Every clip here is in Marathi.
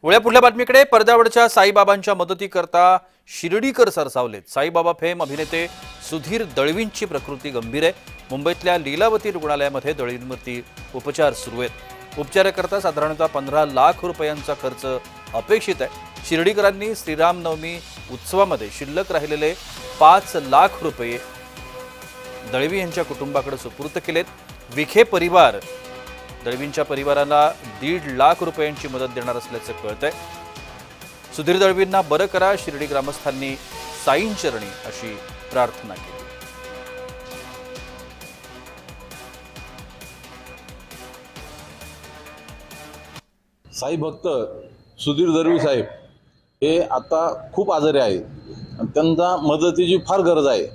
पुढल्या बातमीकडे पडद्यावरच्या साईबाबांच्या मदतीकरता शिर्डीकर सरसावलेत। साईबाबा फेम अभिनेते सुधीर दळवींची प्रकृती गंभीर आहे। मुंबईतल्या लीलावती रुग्णालयामध्ये दळवींवरती उपचार सुरू आहेत। उपचाराकरता साधारणतः 15 लाख रुपयांचा खर्च अपेक्षित आहे। शिर्डीकरांनी श्रीरामनवमी उत्सवामध्ये शिल्लक राहिलेले 5 लाख रुपये दळवी यांच्या कुटुंबाकडे सुपूर्द केलेत। विखे परिवार दळवींच्या परिवाराला 1.5 लाख रुपयांची मदत देणार असल्याचं कळतंय। सुधीर दळवींना बरं करा, शिर्डी ग्रामस्थांनी साईंचरणी अशी प्रार्थना केली। साई भक्त सुधीर दळवी साहेब हे आता खूप आजारी आहेत आणि त्यांना मदतीची फार गरज आहे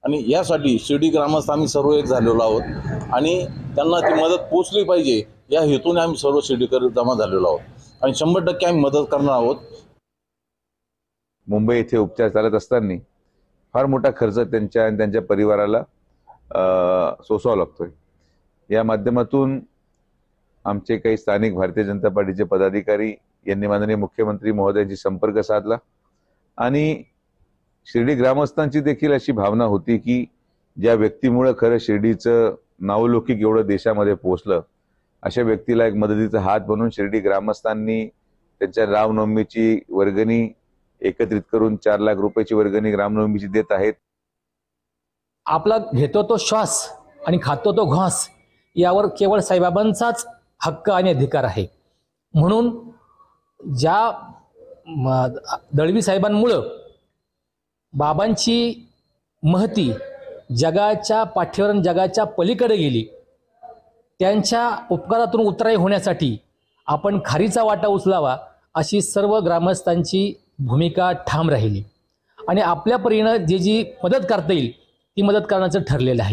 आणि यासाठी शिर्डी ग्रामस्थ आम्ही सर्व एक झालेलो आहोत आणि त्यांना ती मदत पोचली पाहिजे या हेतूने आम्ही सर्व शिर्डीकर जमा झालेलो आहोत आणि 100% आम्ही मदत करणार आहोत। मुंबई येथे उपचार चालत असताना फार मोठा खर्च त्यांच्या आणि त्यांच्या परिवाराला सोसावा लागतोय। या माध्यमातून आमचे काही स्थानिक भारतीय जनता पार्टीचे पदाधिकारी यांनी माननीय मुख्यमंत्री महोदयांशी संपर्क साधला आणि शिर्डी ग्रामस्थांची देखील अशी भावना होती की ज्या व्यक्तीमुळे खरं शिर्डीचं नावलौकिक एवढं देशामध्ये पोहोचलं, अशा व्यक्तीला एक मदतीचा हात बनवून शिर्डी ग्रामस्थांनी त्यांच्या रामनवमीची वर्गणी एकत्रित करून 4 लाख रुपयाची वर्गणी रामनवमीची देत आहेत। आपला घेतो तो श्वास आणि खातो तो घास यावर केवळ साईबाबांचाच हक्क आणि अधिकार आहे। म्हणून ज्या दळवी साहेबांमुळे बाबांची महती जगाच्या पाठीवर जगाच्या पलीकडे गेली, त्यांच्या उपकारातून उतराई होण्यासाठी आपण खारीचा वाटा उचलावा अशी सर्व ग्रामस्थांची भूमिका ठाम राहिली आणि आपल्या परीने जी मदत करता येईल ती मदत करण्याचं ठरलेलं आहे।